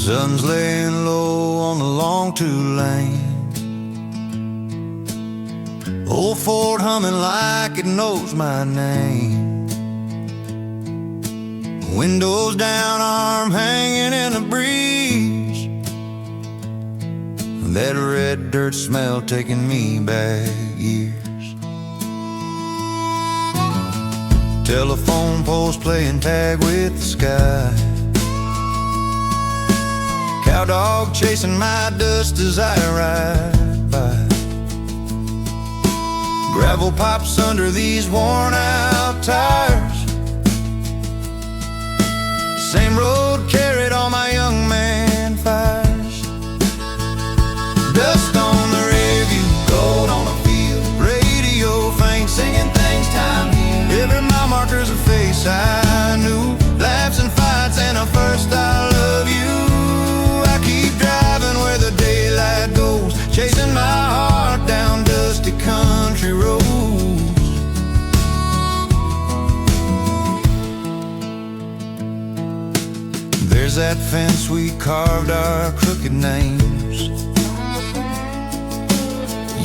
Sun's laying low on the long two-lane. Old Ford humming like it knows my name. Windows down, arm hanging in the breeze. That red dirt smell taking me back years. Telephone poles playing tag with the sky. Cowdog chasing my dust as I ride by. Gravel pops under these worn out tires. Same road carried all my young man fires. Dust on the rearview, gold on the field. Radio faint, singing things time healed. Every mile marker's a face I knew. Laughs and fights and a first I love you. I keep driving where the daylight goes, chasing my heart down dusty country roads. There's that fence we carved our crooked names.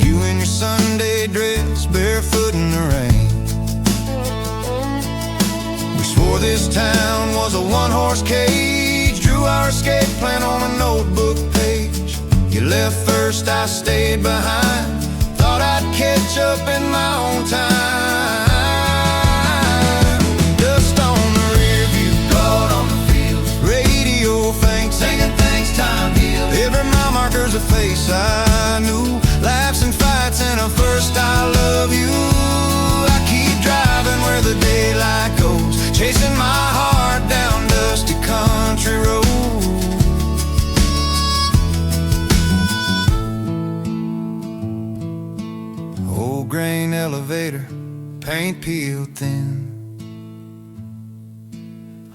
You in your Sunday dress, barefoot in the rain. We swore this town was a one-horse cage. Drew our escape plan on a notebook page. You left first, I stayed behind. Thought I'd catch up in my own time. Dust on the rear view, gold on the field. Radio faint, singing things time healed. Every mile marker's a face I knew. Laughs and fights and a first I love you. I keep driving where the daylight goes, chasing my heart down dusty country roads. Old grain elevator, paint peeled thin.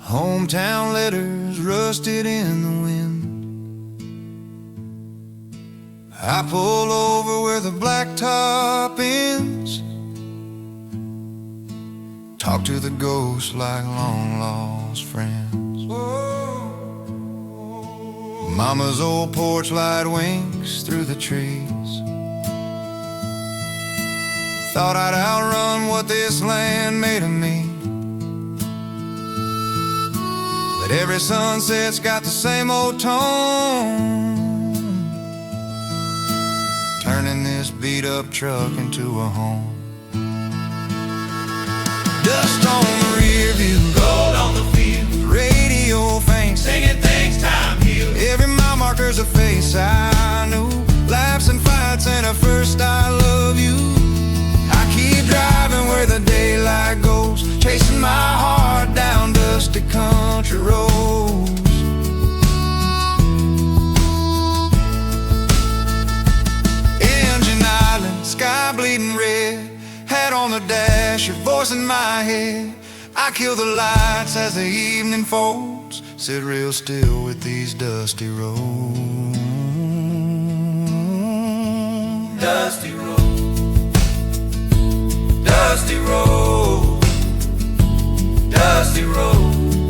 Hometown letters rusted in the wind. I pull over where the blacktop ends. Talk to the ghosts like long lost friends. Mama's old porch light winks through the trees. Thought I'd outrun what this land made of me. But every sunset's got the same old tone, turning this beat-up truck into a home. Dust on the rear view, gold on the field. Radio faint, singing things time healed. Every mile marker's a face I knew. Laughs and fights and a first I love you. I keep driving where the daylight goes, chasing my heart down dusty country roads. Engine island, sky bleeding red. Hat on the dash, your voice in my head. I kill the lights as the evening folds. Sit real still with these dusty roads. Dusty road, dusty road, dusty road,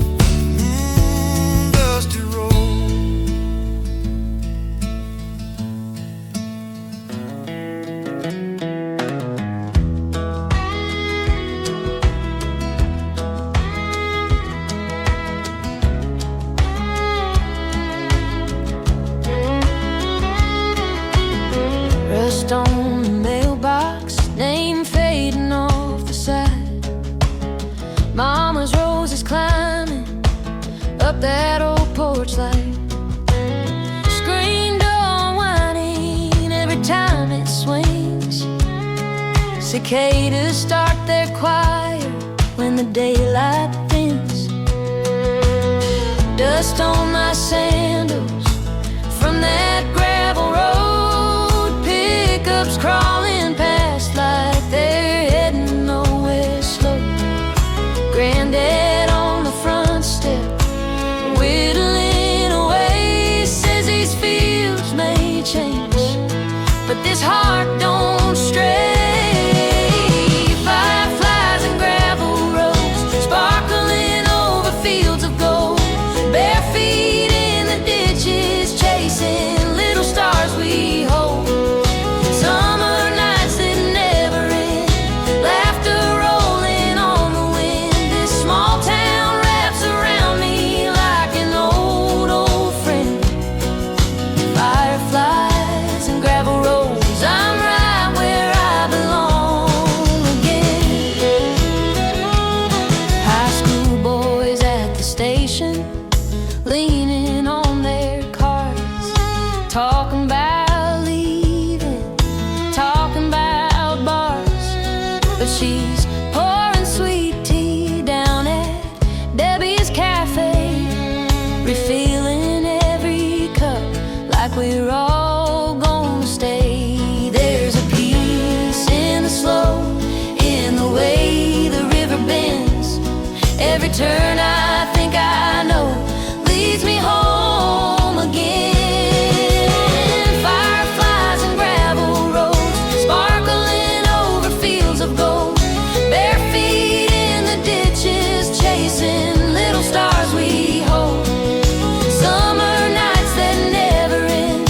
dusty road. Rust on the mailbox, name fading off the side. Mama's roses climbing up that old porch light. Screen door whining every time it swings. Cicadas start their choir when the daylight thins. Dust on my sandals from that gravel road. Pickups crawling past like they're heading nowhere slow. Granddad on the front step, whittling away, says these fields may change, but this heart don't stray. Fireflies and gravel roads, sparkling over fields of gold. Bare feet in the ditches, She's pouring sweet tea down at Debbie's Cafe, refilling every cup like we're all gonna stay. There's a peace in the slow, in the way the river bends. Every turn I think I know leads me home again. Fireflies and gravel roads, sparkling over fields of gold. Bare feet in the ditches, chasing little stars we hold. Summer nights that never end,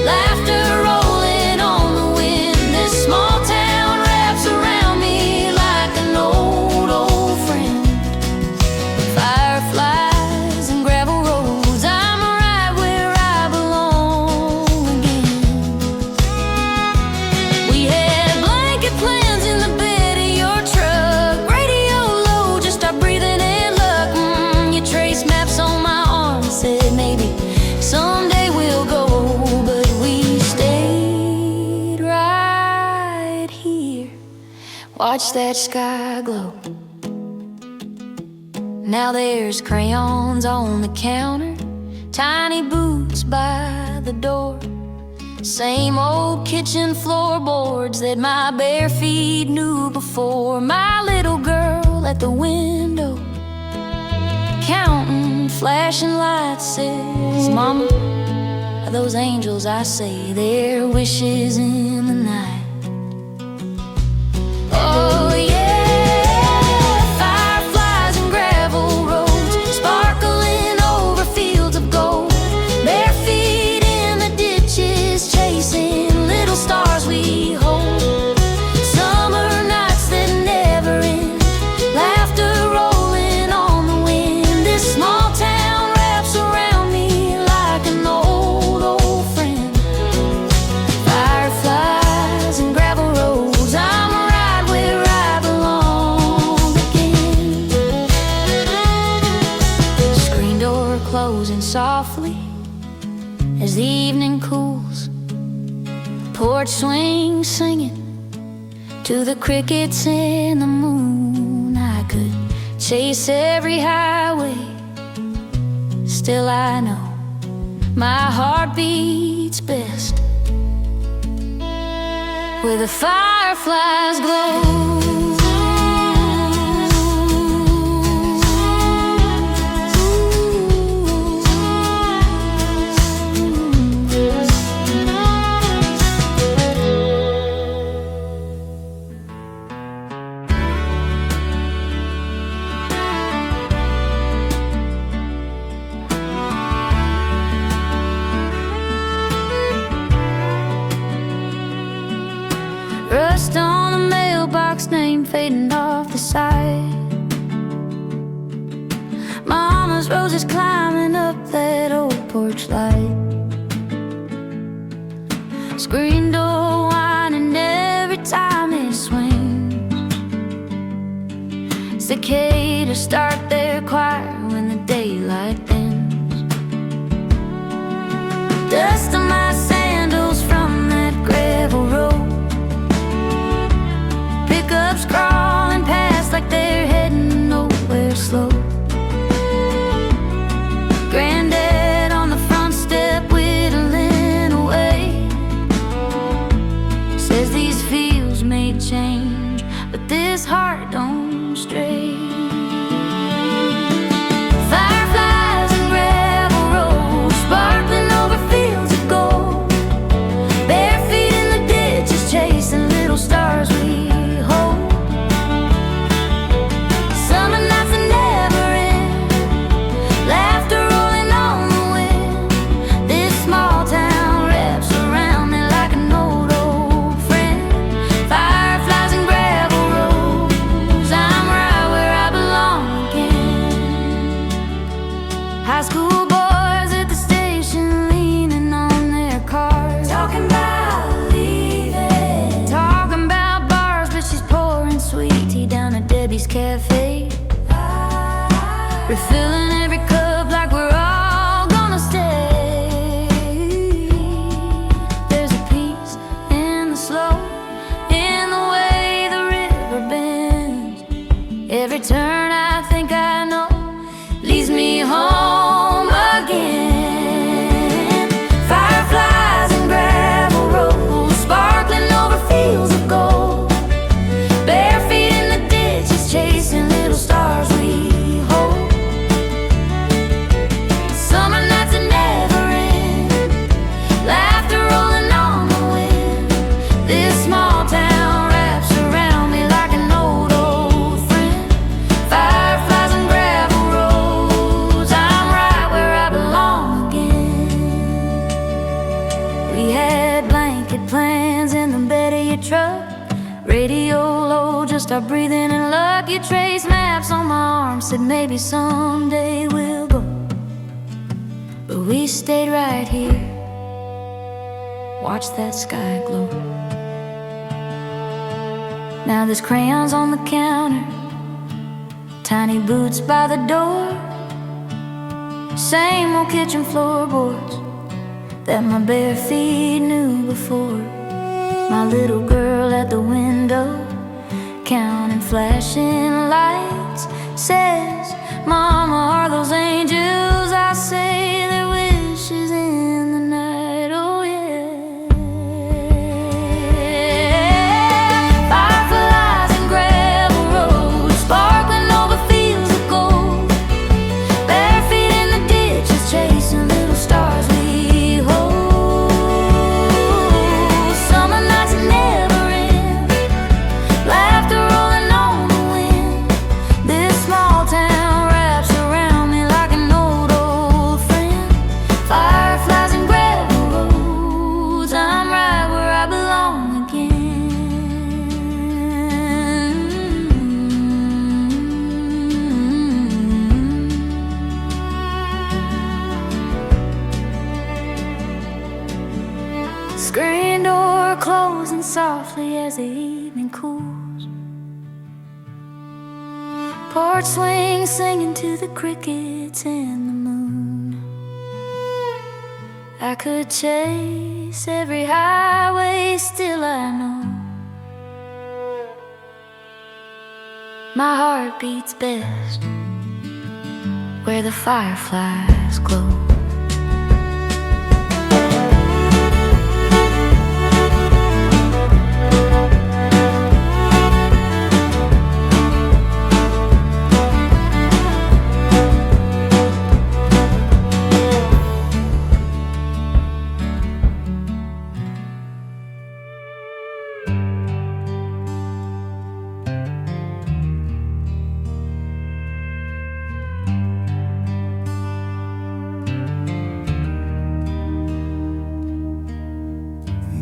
laughter rolling on the wind. This small town wraps around me like an old, old friend. Fireflies and gravel roads, I'm right where I belong again. We had blanket plans in the bed of your truck, radio low, just start breathing in luck. You traced maps on my arm, said maybe someday we'll go, but we stayed right here. Watch that sky glow. Now there's crayons on the counter, tiny boots by the door. Same old kitchen floorboards that my bare feet knew before. My little girl at the window, counting flashing lights, says, Mama, are those angels I say their wishes in the night? Oh yeah, fireflies and gravel roads, sparkling over fields of gold. Bare feet in the ditches, chasing little stars we hold. Summer nights that never end, laughter rolling on the wind. This small town wraps around me like an old, old friend. Fireflies and gravel roads, I'm right where I belong again. Screen door closing softly as the evening cools. Porch swing singing to the crickets in the moon. I could chase every highway, still I know my heart beats best where the fireflies glow. Rust on the mailbox, name fading off the side. Mama's roses climbing up that old porch light. Screen door whining every time it swings. Cicadas start their choir when the daylight ends. Dust on my sandals from that gravel road. Pickups crawling past like they're heading nowhere slow. Granddad on the front step whittling away, says these fields may change, but this heart don't stray. Fireflies and gravel roads, sparkling over fields of gold. Bare feet in the ditches, chasing little stars we hold. Summer nights that never end, laughter rolling on the wind. This small town wraps around me like an old, old friend. Fireflies and gravel roads, I'm right where I belong again. High school boys at the station leaning on their cars, talking about leaving, talking about bars, but she's pouring sweet tea down at Debbie's Cafe, refilling every cup like we're all gonna stay. There's a peace in the slow, in the way the river bends. turn I think I know leads me home again. Fireflies and gravel roads, sparkling over fields of gold. Bare feet in the ditches, chasing little stars we hold. Summer nights that never end, laughter rolling on the wind. This small town wraps around me like an old friend. Fireflies and gravel roads, I'm right where I belong again. We had blanket plans in the bed of your truck, radio low, just our breathing and luck. You traced maps on my arm, said maybe someday we'll go. But we stayed right here, watch that sky glow. Now there's crayons on the counter, tiny boots by the door, same old kitchen floorboards that my bare feet knew before. My little girl at the window, counting flashing lights, says, Mama, are those angels? I say they're wishes in the night, oh yeah. Fireflies and gravel roads, sparkling over fields of gold. Bare feet in the ditches, chasing little stars we hold. Summer nights that never end, laughter rolling on the wind. This small town wraps around me like an old friend. Fireflies and gravel roads, I'm right where I belong again. Screen door closing softly as the evening cools. Porch swing singing to the crickets and the moon. I could chase every highway, still I know my heart beats best where the fireflies glow.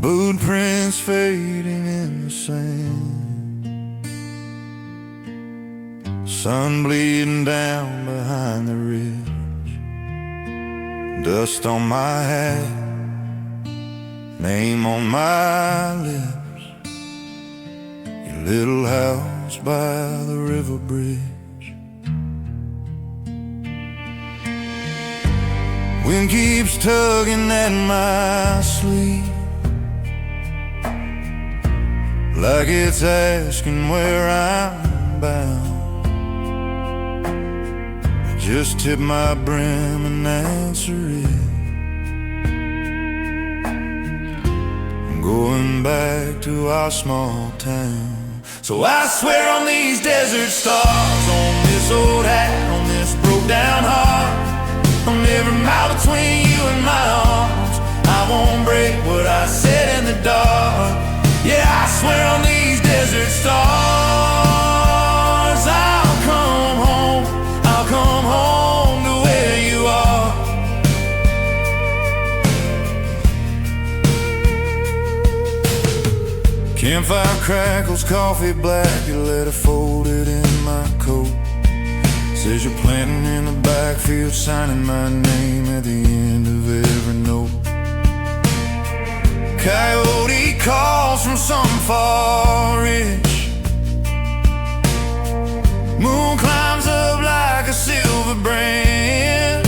Boot prints fading in the sand, sun bleeding down behind the ridge, dust on my hat, name on my lips, your little house by the river bridge. Wind keeps tugging at my sleeve, like it's asking where I'm bound. Just tip my brim and answer it. I'm going back to our small town. So I swear on these desert stars, on this old hat, on this broke down heart, on every mile between you and my arms, I won't break what I said in the dark. Yeah, I swear on these desert stars, I'll come home to where you are. Campfire crackles, coffee black, your letter folded in my coat. Says you're planting in the backfield, signing my name at the end of every note. Coyote calls from some far ridge, moon climbs up like a silver brand.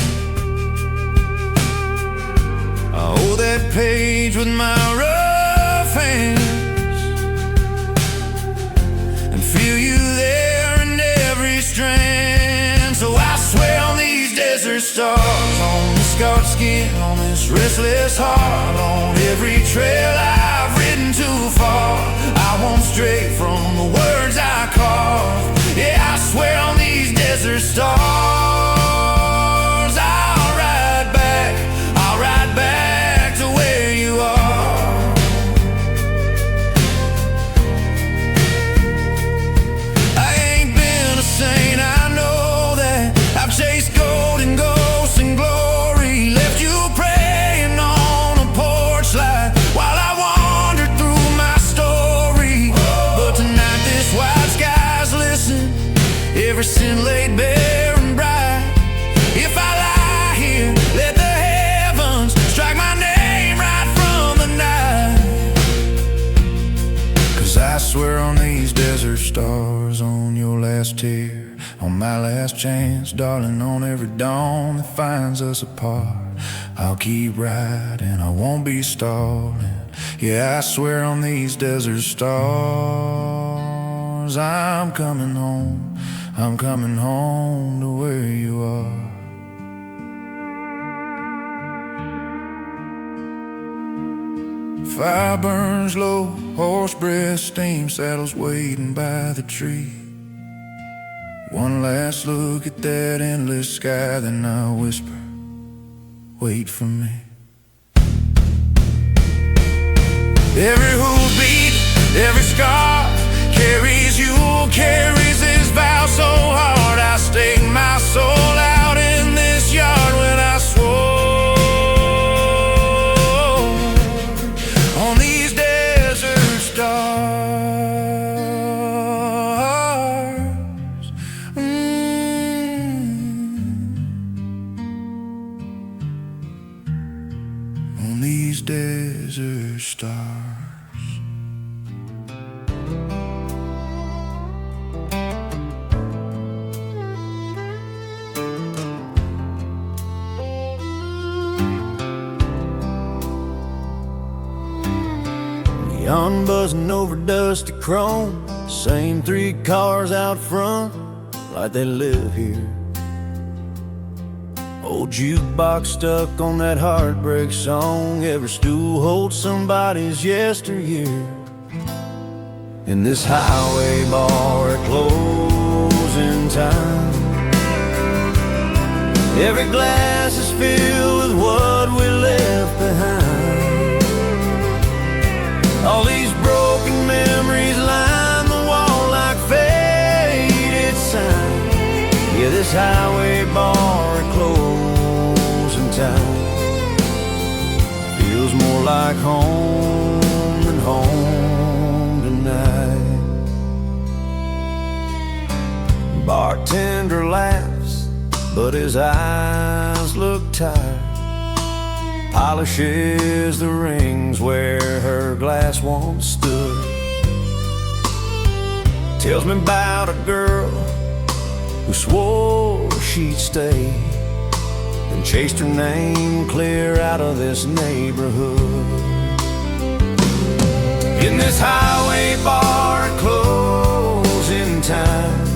I hold that page with my rough hands and feel you there in every stars on this scarred skin, on this restless heart, on every trail I've ridden too far. I won't stray from the words I carve. Yeah, I swear on these desert stars, I'll ride back to where you are. I ain't been a saint, I know that. I've chased golden ghosts and glory, left you praying on a porch light while I wandered through my story. But tonight this white sky's listening, every sin laid bare and bright. If I lie here, let the heavens strike my name right from the night. 'Cause I swear on these desert stars, on your last tear, on my last chance, darling, on every dawn that finds us apart, I'll keep riding, I won't be stalling. Yeah, I swear on these desert stars, I'm coming home to where you are. Fire burns low, horse breath, steam saddles waiting by the tree. One last look at that endless sky, then I whisper, wait for me. Every hoofbeat, every scar carries you, carries this vow so hard. I stake my soul out in this yard when I swore on these desert stars. On these desert stars. Beyond buzzing over dusty chrome, same three cars out front, like they live here. Old jukebox stuck on that heartbreak song, every stool holds somebody's yesteryear. In this highway bar at closing time, every glass is filled with what we left behind. All these broken memories line the wall like faded signs. Yeah, this highway bar at closing time feels more like home than home tonight. Bartender laughs, but his eyes look tired. Polishes the rings where her glass once stood. Tells me about a girl who swore she'd stay, and chased her name clear out of this neighborhood. In this highway bar at closing time,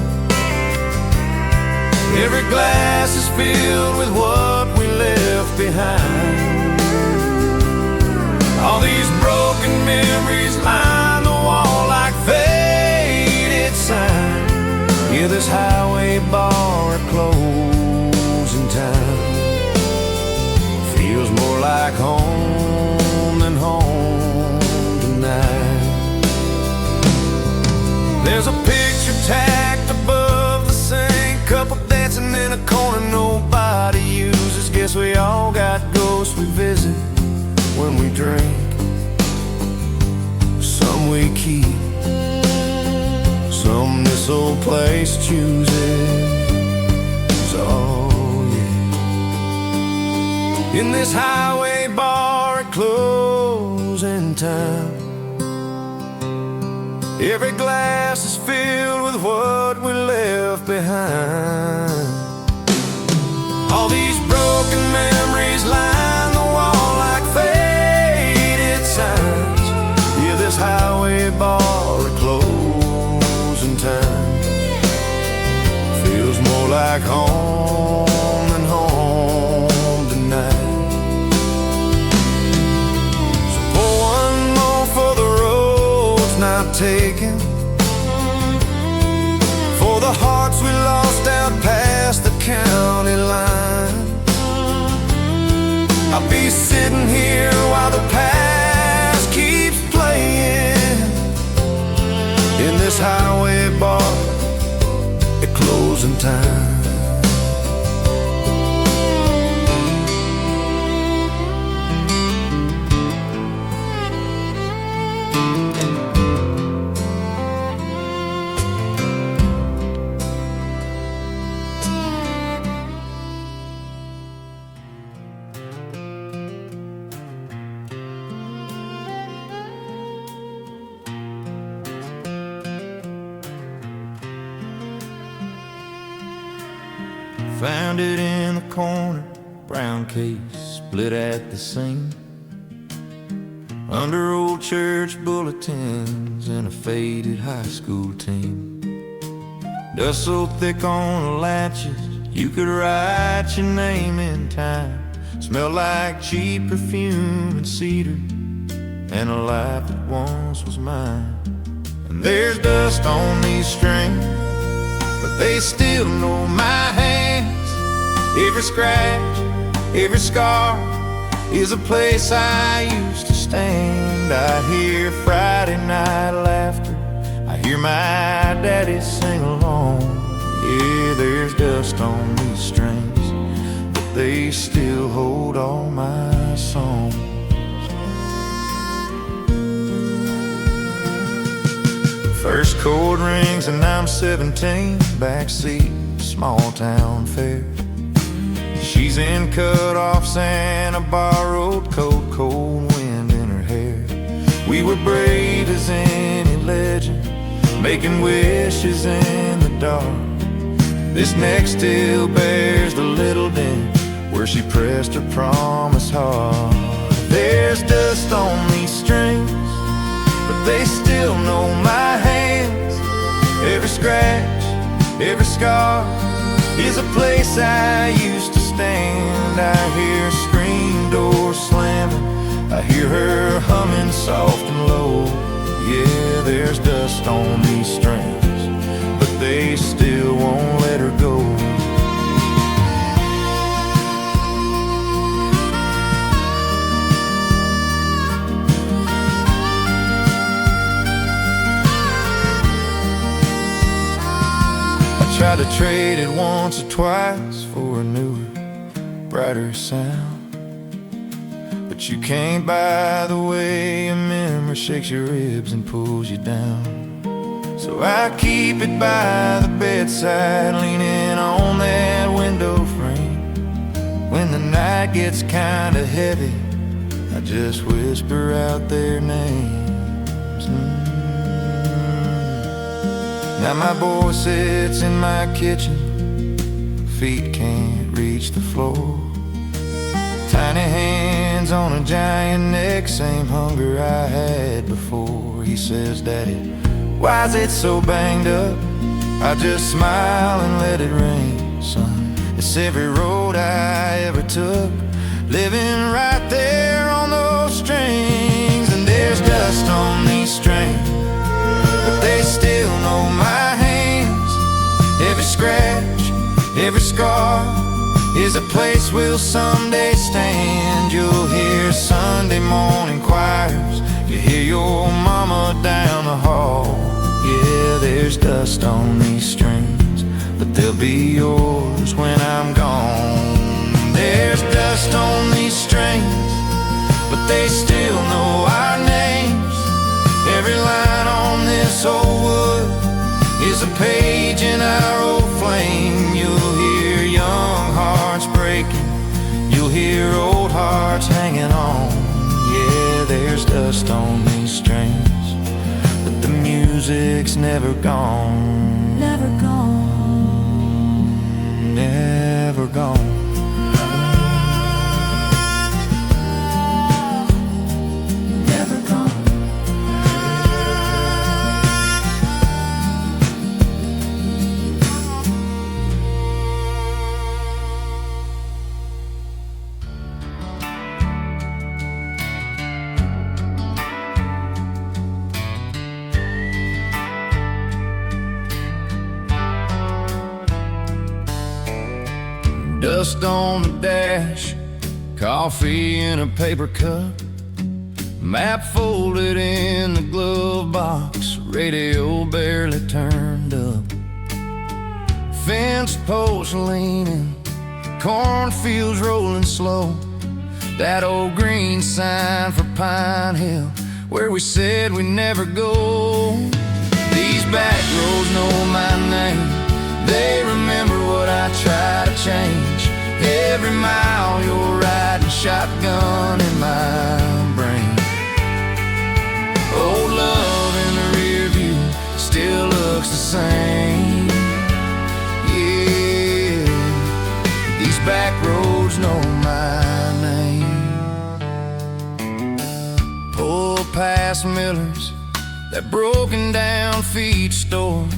every glass is filled with what we left behind. All these broken memories line the wall like faded signs. Yeah, this highway bar at closing time feels more like home than home tonight. There's a picture tacked above the sink, couple dancing in a corner nobody uses. Guess we all got ghosts we visit when we drink. Some we keep, some this old place chooses. Oh yeah. In this highway bar at closing time, every glass is filled with what we left behind. All these broken memories line the wall like faded signs. Yeah, this highway bar at closing time feels more like home than home taken, for the hearts we lost out past the county line. I'll be sitting here while the past keeps playing in this highway bar at closing time. Found it in the corner, brown case, split at the seam, under old church bulletins and a faded high school team. Dust so thick on the latches, you could write your name in time. Smelled like cheap perfume and cedar, and a life that once was mine. And there's dust on these strings, but they still know my hands. Every scratch, every scar is a place I used to stand. I hear Friday night laughter, I hear my daddy sing along. Yeah, there's dust on these strings, but they still hold all my songs. First chord rings and I'm 17, backseat, small town fair. She's in cut-offs and a borrowed coat, cold wind in her hair. We were brave as any legend, making wishes in the dark. This neck still bears the little dent where she pressed her promise hard. There's dust on these strings, but they still know my hands. Every scratch, every scar is a place I used to stand. I hear a screen door slamming, I hear her humming soft and low. Yeah, there's dust on these strings, but they still won't let her go. Tried to trade it once or twice for a newer, brighter sound, but you can't buy the way a memory shakes your ribs and pulls you down. So I keep it by the bedside, leaning on that window frame. When the night gets kinda heavy, I just whisper out their names. Now my boy sits in my kitchen, feet can't reach the floor. Tiny hands on a giant neck, same hunger I had before. He says, "Daddy, why's it so banged up?" I just smile and let it rain, son. It's every road I ever took, living right there on those strings. And there's dust on these strings, but they still know my hands. Every scratch, every scar is a place we'll someday stand. You'll hear Sunday morning choirs, you hear your mama down the hall. Yeah, there's dust on these strings, but they'll be yours when I'm gone. There's dust on these strings, but they still know our names. Every line on this old wood is a page in our old flame. You'll hear young hearts breaking, you'll hear old hearts hanging on. Yeah, there's dust on these strings, but the music's never gone. Never gone. Never gone. Dust on the dash, coffee in a paper cup, map folded in the glove box, radio barely turned up, fence posts leaning, cornfields rolling slow, that old green sign for Pine Hill where we said we'd never go. These back roads know my name, they remember what I try to change. Every mile you're riding shotgun in my brain. Old love in the rear view still looks the same. Yeah, these back roads know my name. Pull past Miller's, that broken down feed store.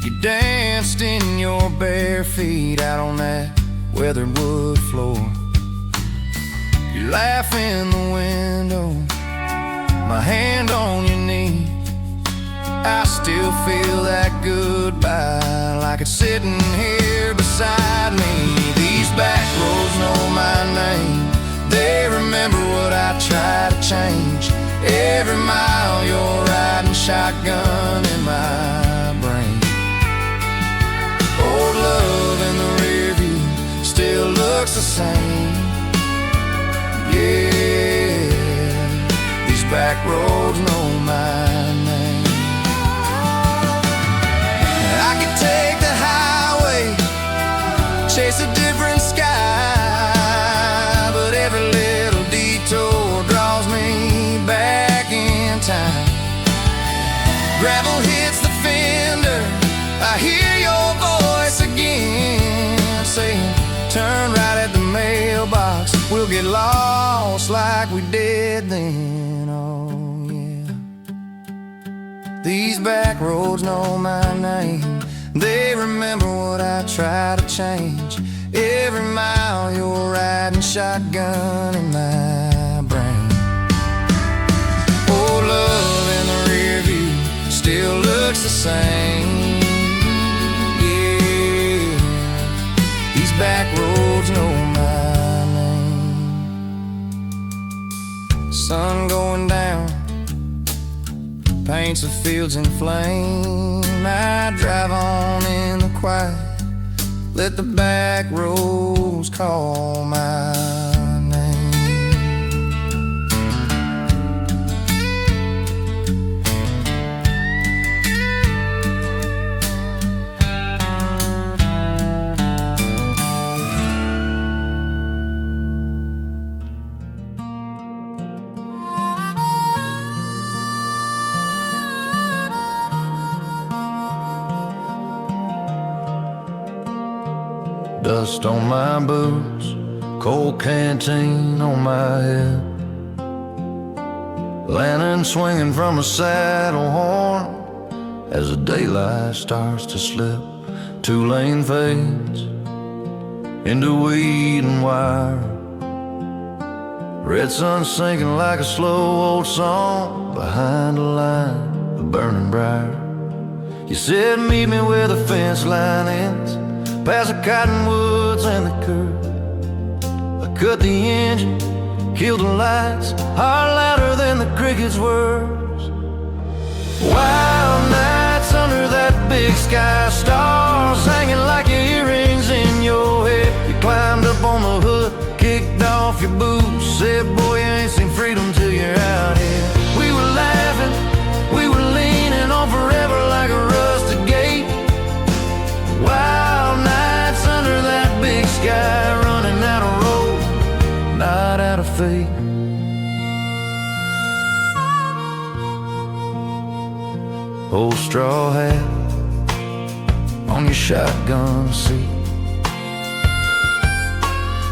You danced in your bare feet out on that weathered wood floor. You laugh in the window, my hand on your knee. I still feel that goodbye like it's sitting here beside me. These back roads know my name, they remember what I try to change. Every mile you're riding shotgun in my brain. Old love in the rear view still looks the same. Yeah, these back roads know my name. I could take the highway, chase a different sky, but every little detour draws me back in time. Gravel hits the fender, I hear your voice again saying, turn right at the mailbox, we'll get lost like we did then. Oh yeah, these back roads know my name, they remember what I try to change. Every mile you're riding shotgun in my brain. Oh, love in the rear view still looks the same. Yeah, these back roads know my name. Sun going down paints the fields in flame. I drive on in the quiet, let the back roads call my name. Dust on my boots, cold canteen on my head, lantern swinging from a saddle horn as the daylight starts to slip. Two-lane fades into weed and wire, red sun sinking like a slow old song behind a line of burning briar. You said meet me where the fence line ends, past the cottonwoods and the curb. I cut the engine, killed the lights, heart louder than the crickets' words. Wild nights under that big sky, stars hanging like your earrings in your head. You climbed up on the hood, kicked off your boots, said, boy, you ain't seen freedom till you're out here. We were laughing, we were leaning on forever like a rusted gate. Wild nights under that big sky, running out of road, not out of fate. Old straw hat on your shotgun seat,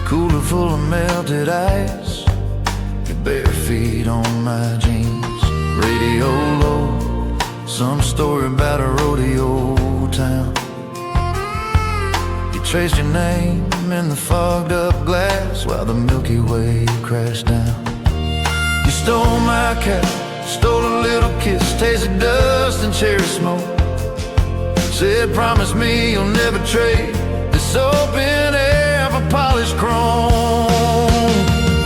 cooler full of melted ice, your bare feet on my jeans. Radio low, some story about a rodeo town. Traced your name in the fogged up glass while the Milky Way crashed down. You stole my cat, stole a little kiss, tasted dust and cherry smoke. Said promise me you'll never trade this open air for my polished chrome.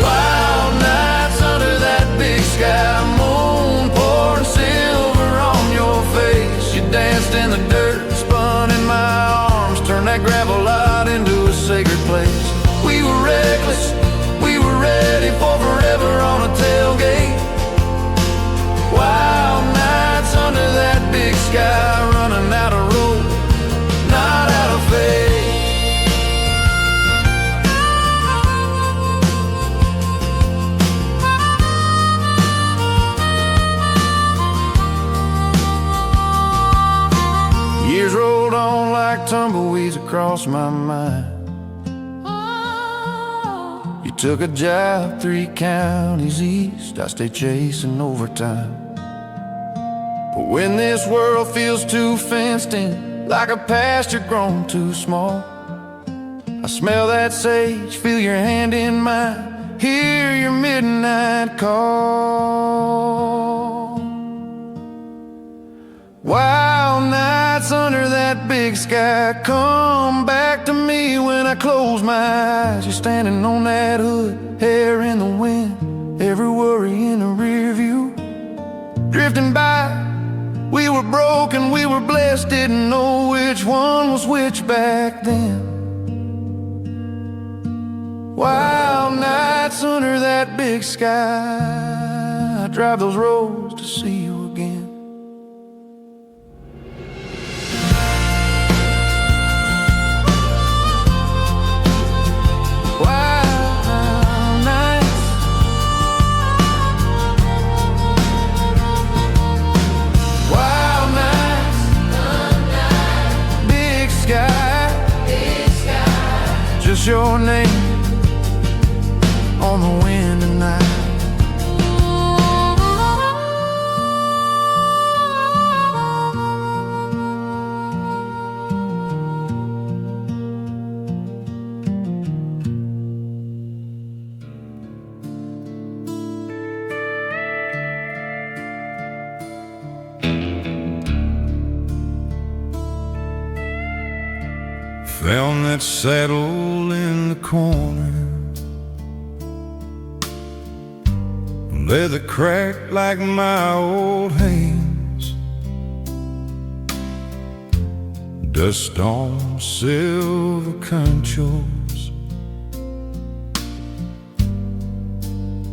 Wild nights under that big sky moon, pouring silver on your face. You danced in the dirt, spun in my arms, turned that gravel lot into a sacred place. We were reckless, we were ready for forever on a tailgate. Wild nights under that big sky, running out of road, not out of faith. Years rolled on like tumbleweeds across my mind. You took a job 3 counties east, I stayed chasing overtime. But when this world feels too fenced in, like a pasture grown too small, I smell that sage, feel your hand in mine, hear your midnight call. Wild nights under that big sky come back to me when I close my eyes. You're standing on that hood, hair in the wind, every worry in the rear view. Drifting by, we were broken, we were blessed, didn't know which one was which back then. Wild nights under that big sky, I drive those roads to see you again. Just your name on the wind tonight. Found that saddle in the corner, leather cracked like my old hands, dust on silver conchols,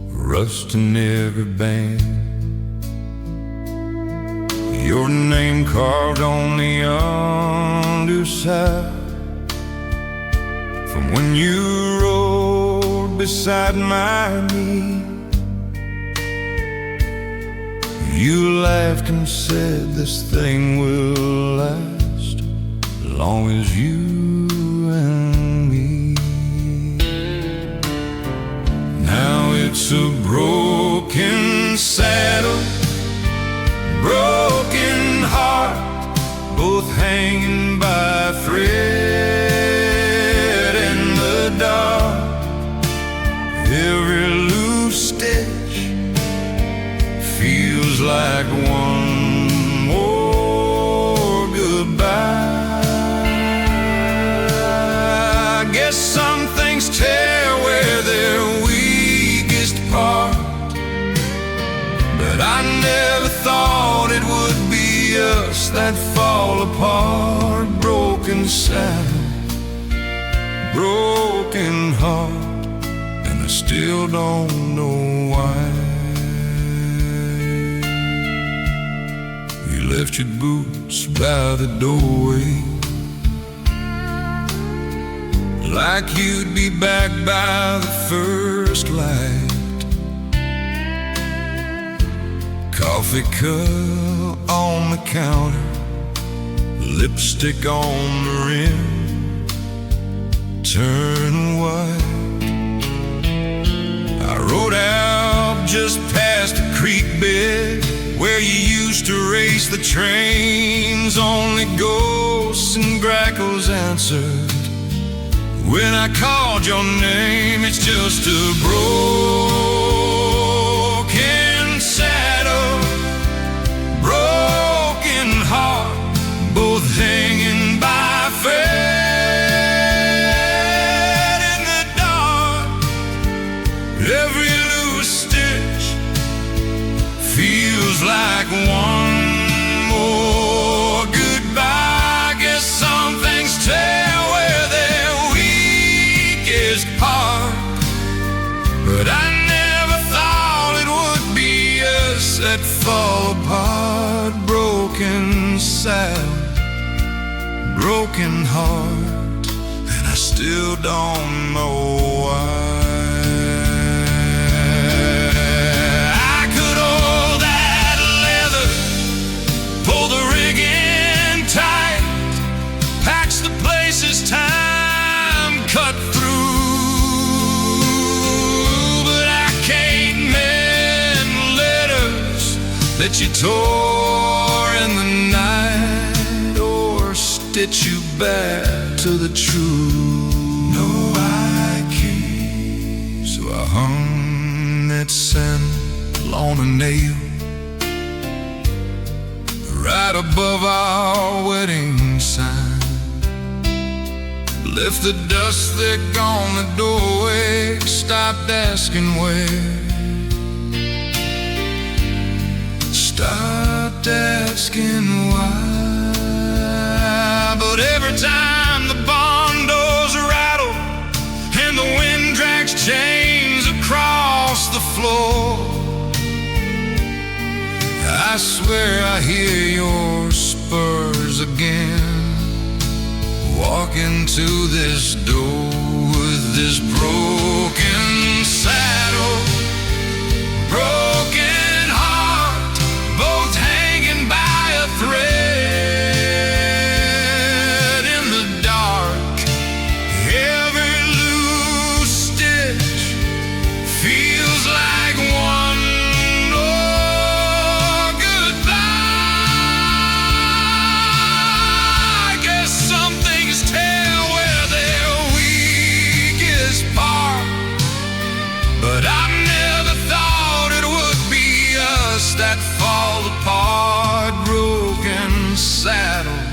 rust in every band. Your name carved on the underside from when you rode beside my knee. You laughed and said this thing will last as long as you and me. Now it's a broken saddle, broken heart, both hanging by a thread in the dark. Every loose stitch feels like one more goodbye. I guess some things tear where they're weakest part, but I never thought it would be us that fall apart. Broken saddle, broken heart, and I still don't know why. You left your boots by the doorway, like you'd be back by the first light. Coffee cup on the counter, lipstick on the rim, turn white. I rode out just past the creek bed where you used to race the trains. Only ghosts and grackles answered when I called your name. It's just a broken saddle, broken heart, both hanging by a thread in saddle, broken heart, and I still don't know why. I could hold that leather, pull the rig in tight, packs the places time cut through, but I can't mend letters that you tore in the night, or stitch you back to the truth. No, I can't. So I hung that sandal on a nail right above our wedding sign, left the dust thick on the doorway, stopped asking where, stopped asking why. But every time the barn doors rattle and the wind drags chains across the floor, I swear I hear your spurs again, walking to this door with this broken saddle, broken heart, both hanging by a thread in the dark. Every loose stitch feels like one more goodbye. I guess some things tell where their weakest part, but I never thought it would be us that fall apart. Broken saddle,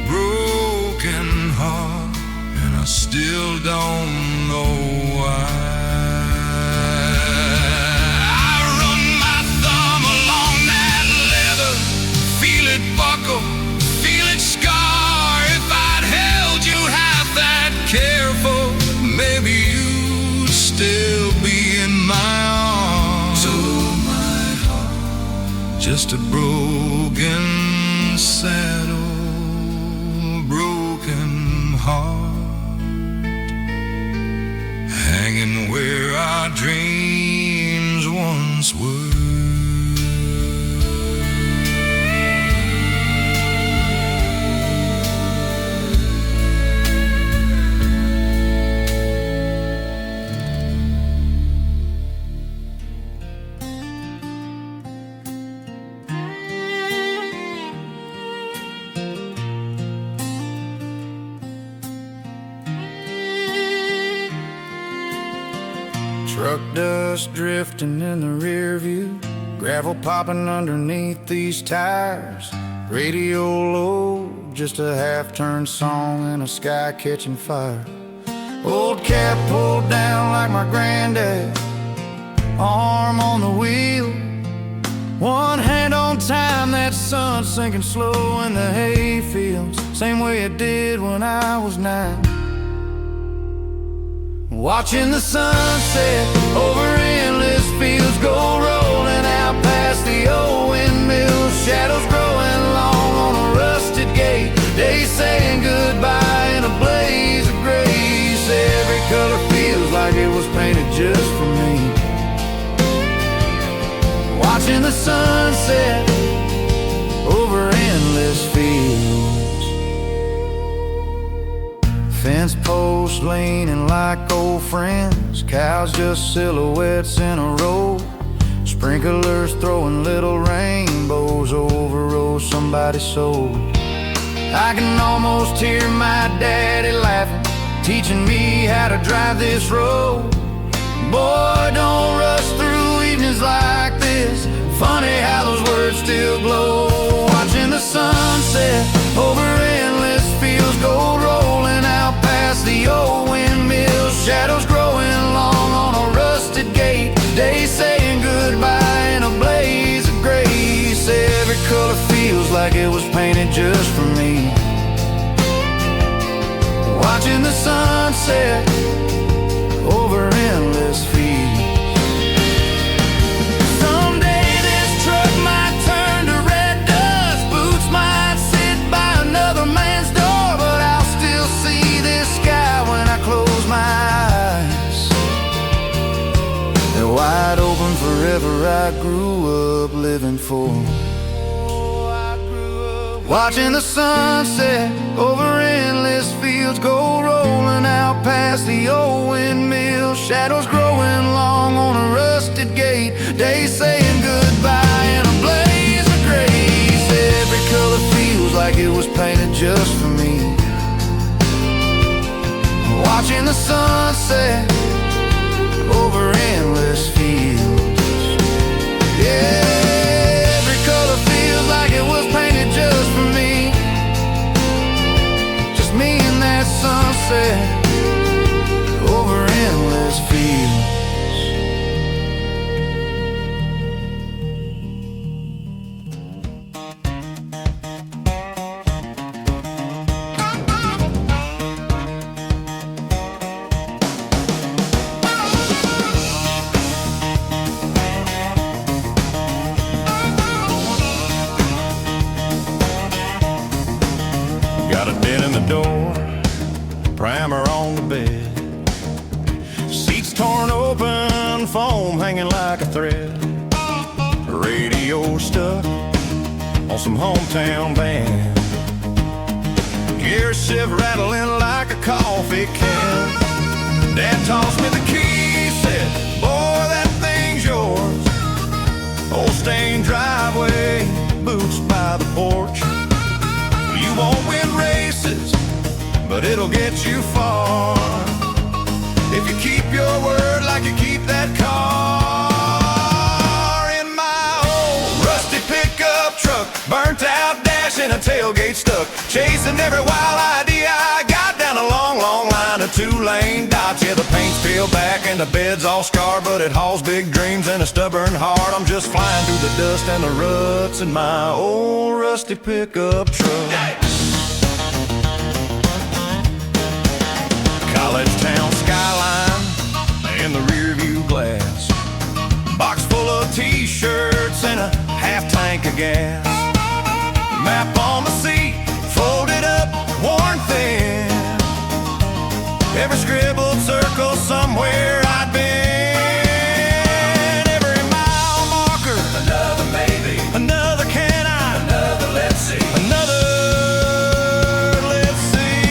broken heart, and I still don't know why. I run my thumb along that leather, feel it buckle, feel it scar. If I'd held you half that careful, maybe you'd still be in my arms. So my heart, just a broken saddle, broken heart, hanging where our dreams once were. Truck dust drifting in the rear view, gravel popping underneath these tires, radio low, just a half-turned song and a sky catching fire. Old cap pulled down like my granddad, arm on the wheel, one hand on time, that sun sinking slow in the hay fields, same way it did when I was 9. Watching the sunset over endless fields, go rolling out past the old windmills, shadows growing long on a rusted gate, days saying goodbye in a blaze of grace. Every color feels like it was painted just for me. Watching the sunset over endless fields, fence posts leaning like old friends, cows just silhouettes in a row, sprinklers throwing little rainbows over rows somebody sowed. I can almost hear my daddy laughing, teaching me how to drive this road. Boy, don't rush through evenings like this, funny how those words still glow. Watching the sunset over endless fields, gold rolling out past the old windmills, shadows growing long on a rusted gate, days saying goodbye in a blaze of grace. Every color feels like it was painted just for me. Watching the sunset over endless fields. Someday this truck might turn to red dust, boots I grew up living for. Watching the sunset over endless fields go rolling out past the old windmill. Shadows growing long on a rusted gate. Days saying goodbye in a blaze of grace. Every color feels like it was painted just for me. Watching the sunset over endless fields. Yeah, every color feels like it was painted just for me. Just me and that sunset over endless fields. Got a dent in the door, primer on the bed, seats torn open, foam hanging like a thread, radio stuck on some hometown band, gear shift rattling like a coffee can. Dad tossed me the key, said, boy, that thing's yours. Old stained driveway, boots by the porch. You won't win races, but it'll get you far if you keep your word like you keep that car. In my old rusty pickup truck, burnt out dash and a tailgate stuck, chasing every wild idea I got down a long, long line of two-lane dots. Yeah, the paint's peeled back and the bed's all scarred, but it hauls big dreams and a stubborn heart. I'm just flying through the dust and the ruts in my old rusty pickup truck. College town skyline in the rearview glass, box full of t-shirts and a half tank of gas, map on the seat, folded up, worn thin, every scribbled circle somewhere I'd been, every mile marker, another maybe, another can I, another let's see, another let's see.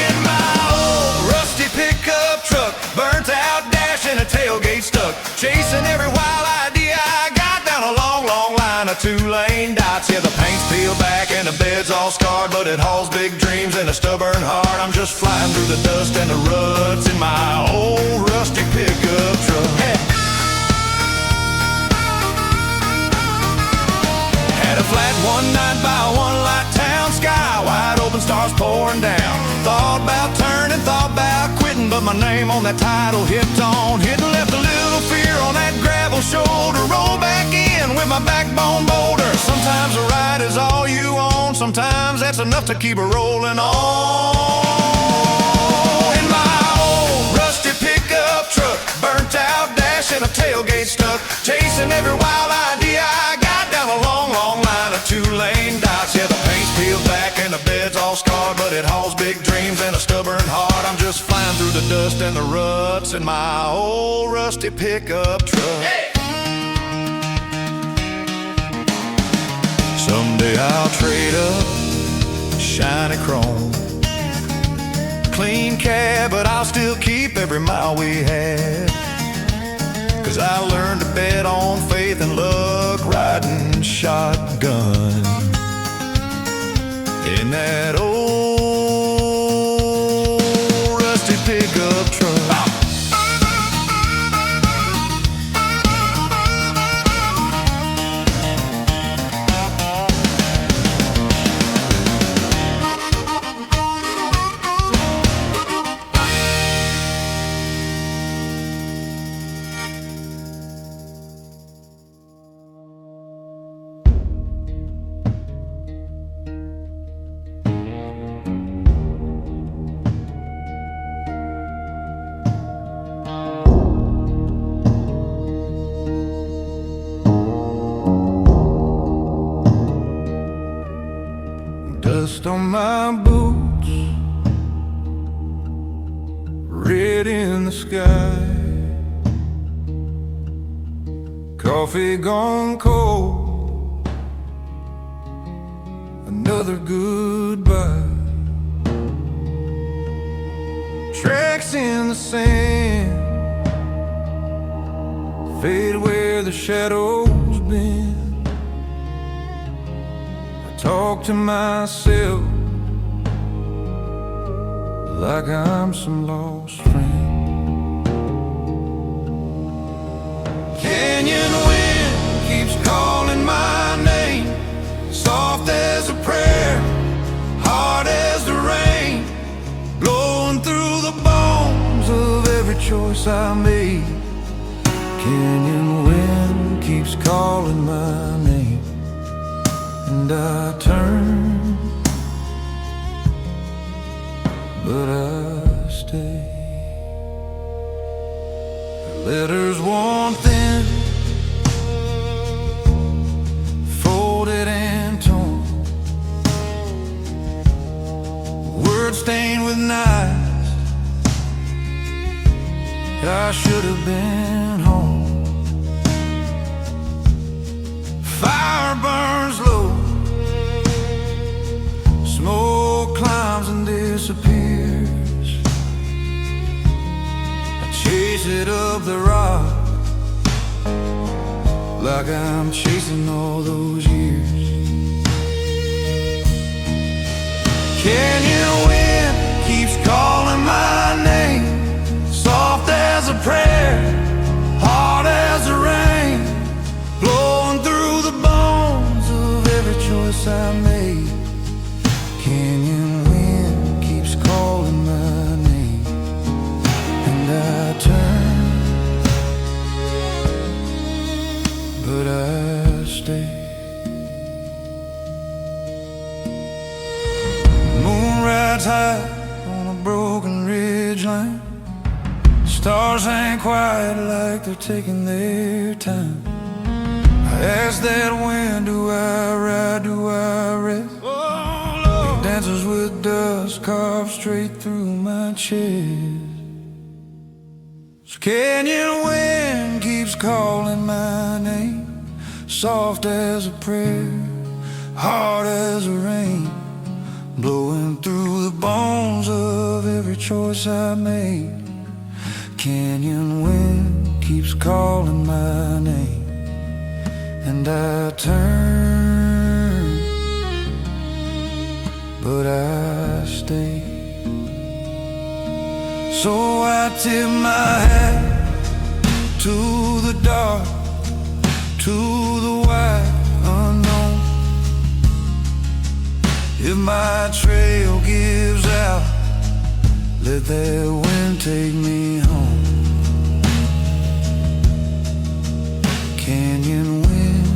In my old rusty pickup truck, burnt out dash and a tailgate stuck, chasing every wild idea I got down a long, long line of two-lane dots. Yeah, the paint's peeled back and the bed's all scarred, but it hauls big dreams and a stubborn heart. I'm just flying through the dust and the ruts in my old rusty pickup truck. Hey. Had a flat one night by a one-light town, sky wide open, stars pouring down. Thought about turning, thought about quitting, but my name on that title hipped on. Hitting left a little fear on that gravel shoulder. Roll back in with my backbone boulder. Sometimes a ride is all you own, sometimes that's enough to keep it rolling on. In my old rusty pickup truck, burnt out dash and a tailgate stuck, chasing every wild idea I got down a long, long line of two-lane dots. Yeah, the paint's peeled back and the bed's all scarred, but it hauls big dreams and a stubborn heart. I'm just flying through the dust and the ruts in my old rusty pickup truck. Hey! Someday I'll trade up shiny chrome, clean cab, but I'll still keep every mile we had, 'cause I learned to bet on faith and luck, riding shotgun in that old rusty pickup truck. Dust on my boots, red in the sky. Coffee gone cold, another goodbye. Tracks in the sand, fade where the shadows been. I talk to myself like I'm some lost friend. Canyon wind keeps calling my name, soft as a prayer, hard as the rain, blowing through the bones of every choice I made. Canyon wind keeps calling my name, and I turn, but I stay. Letters worn thin, folded and torn, words stained with knives. I should have been home. Fire burns low, smoke climbs and disappears. I chase it up the rock like I'm chasing all those years. Canyon wind keeps calling my name, soft as a prayer, hard as the rain, blowing through the bones of every choice I made. Canyon wind keeps calling my name, and I turn, but I stay. Moon rides high on a broken ridgeline, stars hang quiet like they're taking their time. I ask that wind, do I ride, do I rest? It dances with dust carved straight through my chest. So canyon wind keeps calling my name, soft as a prayer, hard as the rain, blowing through the bones of every choice I made. Canyon wind keeps calling my name, and I turn, but I stay. So I tip my hat to the dark, to the wide unknown. If my trail gives out, let that wind take me home. Canyon wind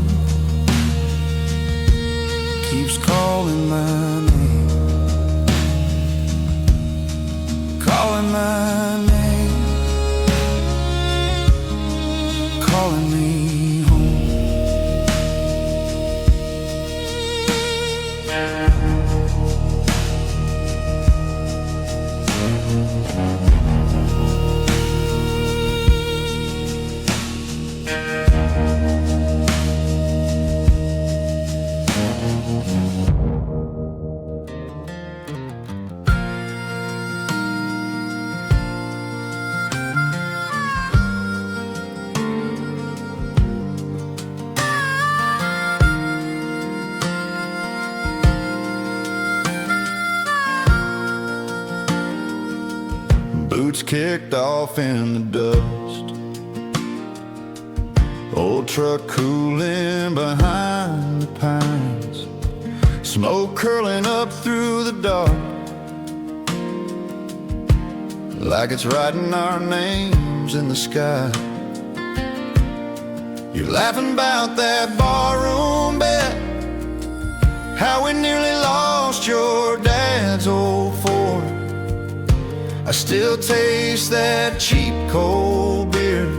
keeps calling my name, calling my name, calling me home. Boots kicked off in the dust, old truck cooling behind the pines, smoke curling up through the dark, like it's writing our names in the sky. You're laughing about that barroom bet, how we nearly lost your dad's old Ford. I still taste that cheap cold beer,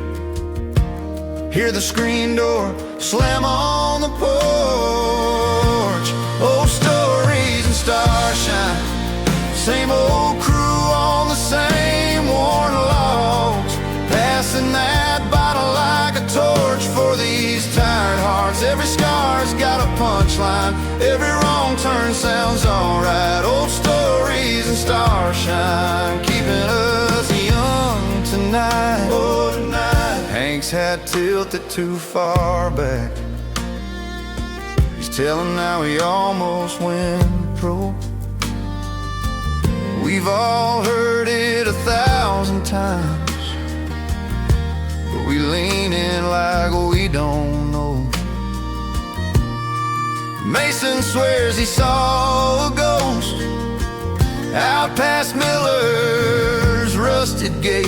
hear the screen door slam on the porch. Old stories and starshine, same old crew on the same worn logs, passing that bottle like a torch for the turn sounds alright. Old stories and starshine, keeping us young tonight. Oh, tonight. Hank's hat tilted too far back. He's telling how he almost went pro. We've all heard it 1,000 times, but we lean in like we don't know. Mason swears he saw a ghost out past Miller's rusted gate.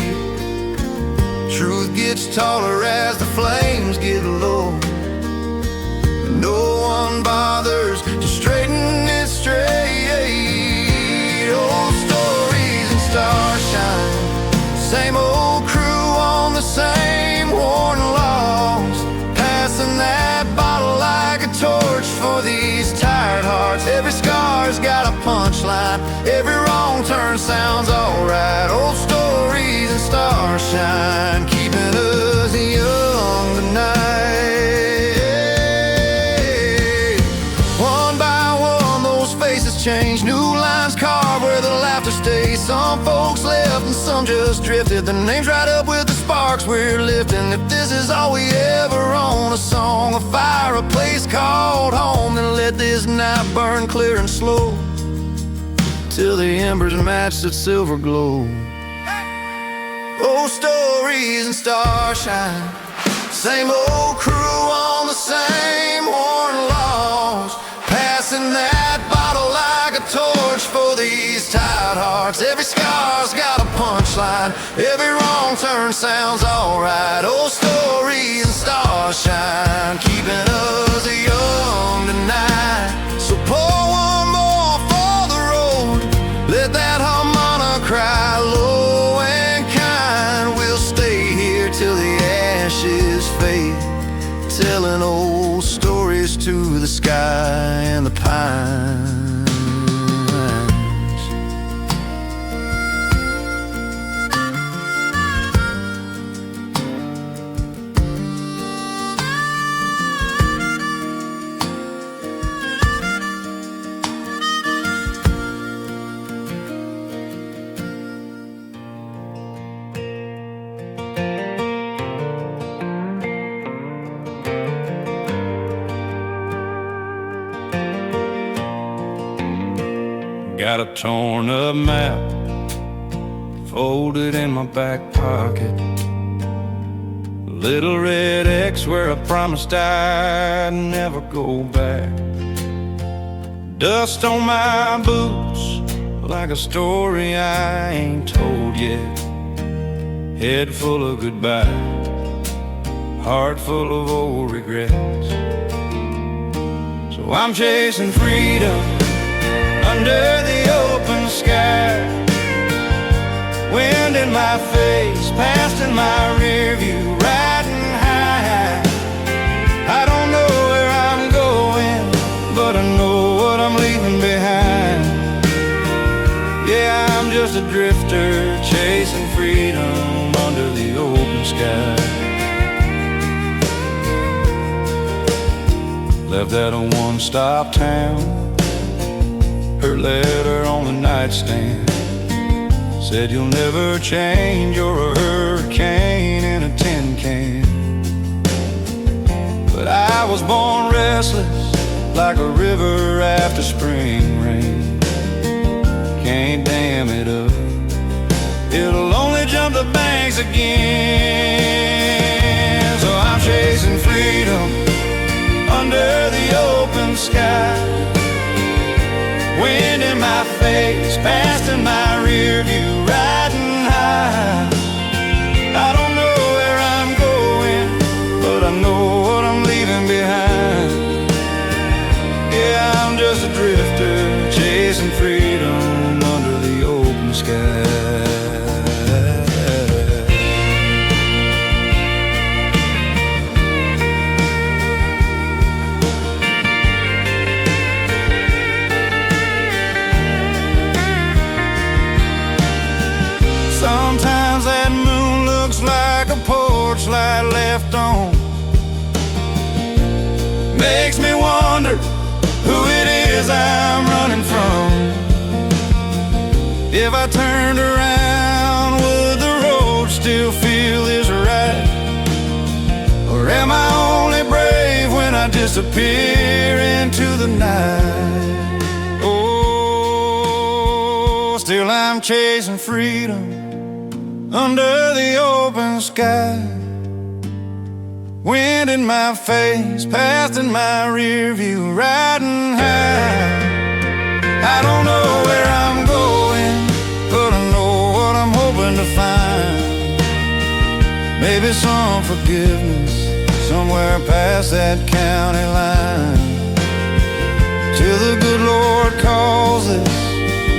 Truth gets taller as the flames get low. No one bothers to straighten it straight. Old stories and starshine, same old crew on the same worn logs, passing that bottle like a torch for these tired hearts. Every scar's got a punchline, every wrong turn sounds alright. Old stories and starshine, keeping us young tonight. One by one those faces change, new lines carved where the laughter stays. Some folks left and some just drifted, their names right up with the sparks we're lifting. If this is all we ever own, a song, a fire, a place called home, then let this night burn clear and slow till the embers match that silver glow. Old stories and starshine, same old crew on the same worn logs, passing that bottle like a torch for these tired hearts. Every scar's got a punchline, every wrong turn sounds alright. Old stories and starshine, keeping us young tonight. So pour one more for the road, let that harmonica cry low and kind. We'll stay here till the ashes fade, telling old stories to the sky and the pines. Got a torn up map folded in my back pocket, little red X where I promised I'd never go back. Dust on my boots like a story I ain't told yet. Head full of goodbye, heart full of old regrets. So I'm chasing freedom under the open sky, wind in my face, past in my rear view, riding high. I don't know where I'm going, but I know what I'm leaving behind. Yeah, I'm just a drifter chasing freedom under the open sky. Left at a one-stop town, her letter on the nightstand said you'll never change, you're a hurricane in a tin can. But I was born restless like a river after spring rain. Can't dam it up, it'll only jump the banks again. So I'm chasing freedom under the open sky, wind in my face, past in my rear view, riding high. I don't know where I'm going, but I know what I'm leaving behind. Yeah, I'm just a drifter chasing freedom under the open sky. Sometimes that moon looks like a porch light left on. Makes me wonder who it is I'm running If I turned around, would the road still feel this right? Or am I only brave when I disappear into the night? Oh, still I'm chasing freedom under the open sky. Wind in my face, past in my rear view, riding high. I don't know where I'm going, but I know what I'm hoping to find. Maybe some forgiveness somewhere past that county line, till the good Lord calls this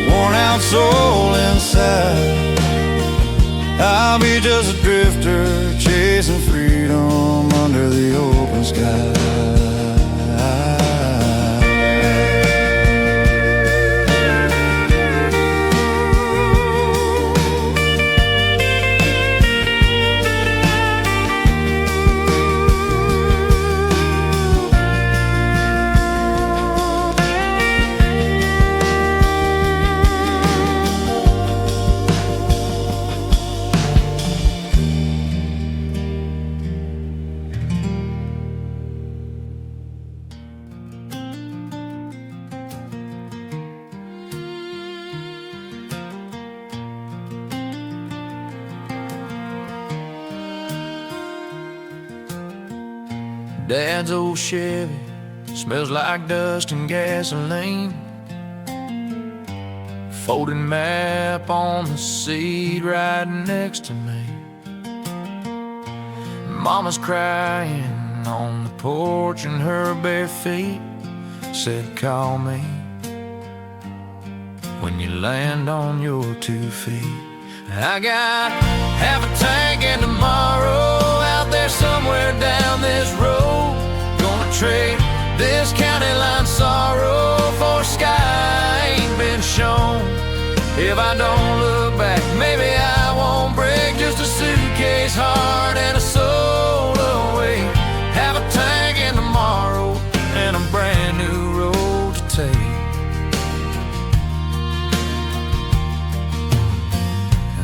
worn out soul inside. I'll be just a drifter chasing freedom under the open sky. Dad's old Chevy smells like dust and gasoline. Folded map on the seat right next to me. Mama's crying on the porch and her bare feet said, call me when you land on your 2 feet. I got half a tank and tomorrow out there somewhere down this road. Gonna trade this county line sorrow for a sky I ain't been shown. If I don't look back, maybe I won't break. Just a suitcase, heart, and a soul away. Have a tank and tomorrow and a brand new road to take.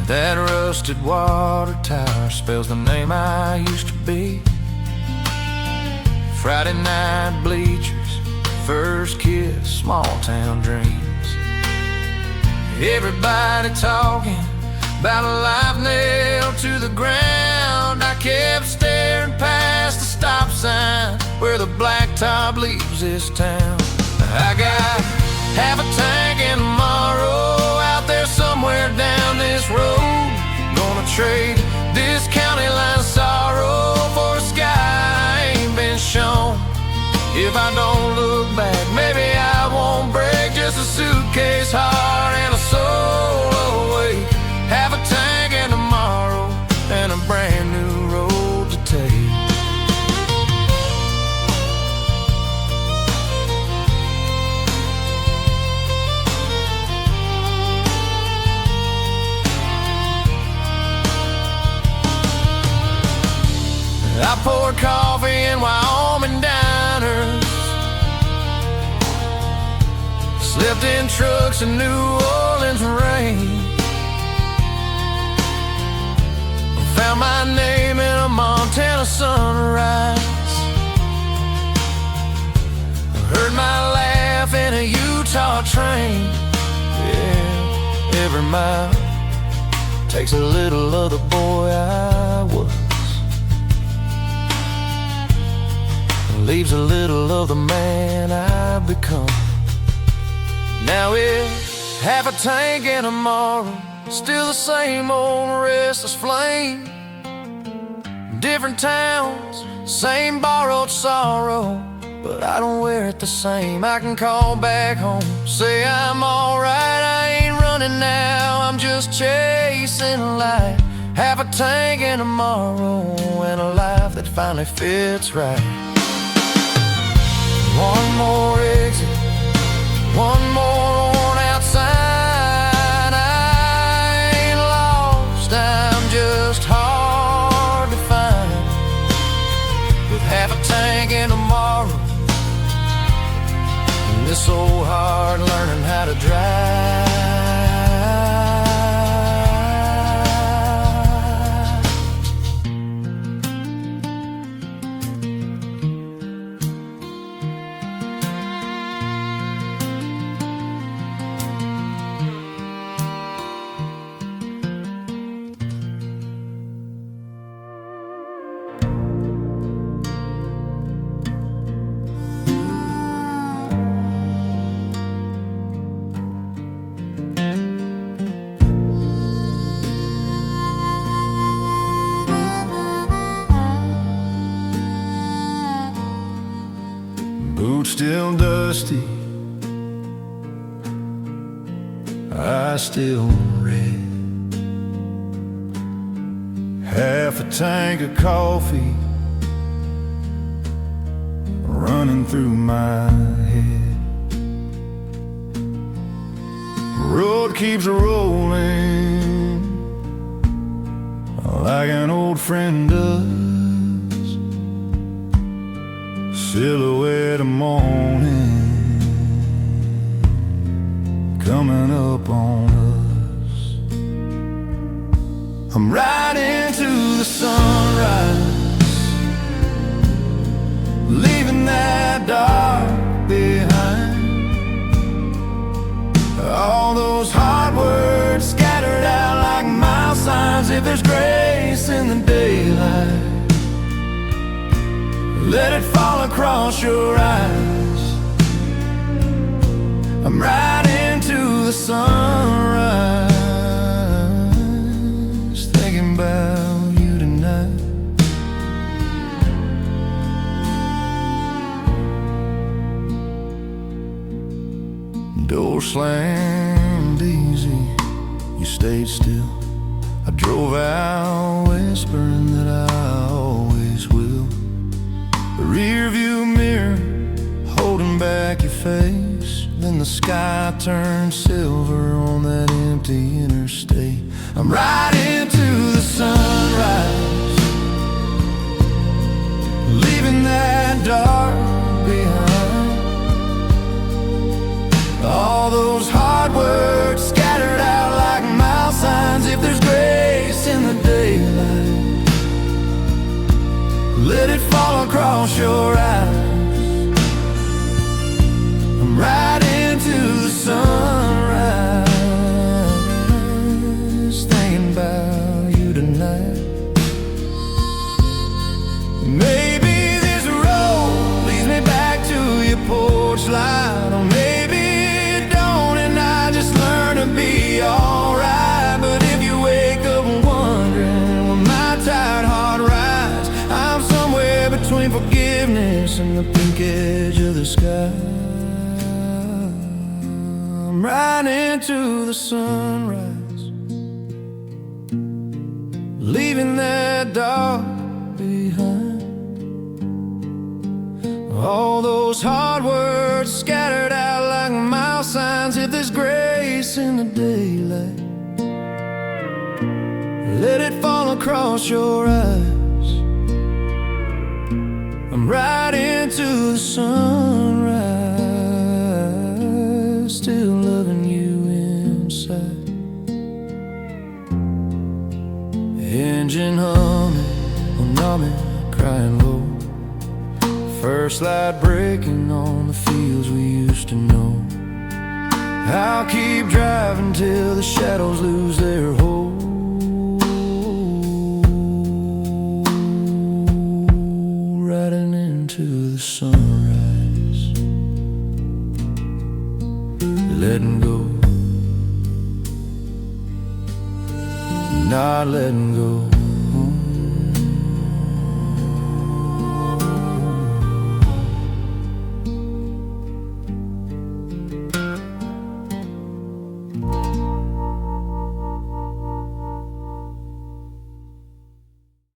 That rusted water tower spells the name I used to be. Friday night bleachers, first kiss, small town dreams. Everybody talking about a life nailed to the ground. I kept staring past the stop sign where the blacktop leaves this town. I got half a tank and tomorrow out there somewhere down this road. Gonna trade this county line sorrow for a sky I ain't been shown. If I don't look back, maybe I won't break. Just a suitcase, heart, and a soul away. Half a tank and tomorrow and a brand new road to take. I poured coffee in Wyoming diners, slept in trucks in New Orleans rain, found my name in a Montana sunrise, heard my laugh in a Utah train. Yeah, every mile takes a little of the boy I was, leaves a little of the man I've become. Now it's half a tank and tomorrow, still the same old restless flame. Different towns, same borrowed sorrow, but I don't wear it the same. I can call back home, say I'm alright. I ain't running now, I'm just chasing light. Half a tank and tomorrow, and a life that finally fits right. One more exit, one more worn out sign. I ain't lost, I'm just hard to find. With half a tank and tomorrow, and this old heart learning how to drive. rusty, I still read. Half a tank of coffee running through my head. Road keeps rolling like an old friend does. Silhouette of morning coming up on us. I'm riding to the sunrise, leaving that dark behind. All those hard words scattered out like mile signs. If there's grace in the daylight, let it fall across your eyes. I'm riding to the sunrise, thinking about you tonight. Door slammed easy, you stayed still. I drove out whispering that I always will. The rear view mirror holding back your face, then the sky turned silver on that empty interstate. I'm riding to the sunrise, leaving that dark behind. All those hard words scattered out like mile signs. If there's grace in the daylight, let it fall across your eyes. I'm riding to the sunrise, thinking about you tonight. Maybe this road leads me back to your porch light, or maybe it don't, and I just learn to be alright. But if you wake up wondering where my tired heart rides, I'm somewhere between forgiveness and the pink edge of the sky. I'm riding to the sunrise, leaving that dark behind. All those hard words scattered out like mile signs. If there's grace in the daylight, let it fall across your eyes. I'm riding to the sunrise, still loving you inside. Engine humming, numbing, crying low. First light breaking on the fields we used to know. I'll keep driving till the shadows lose their hold. Riding into the sunrise, letting go, not letting go.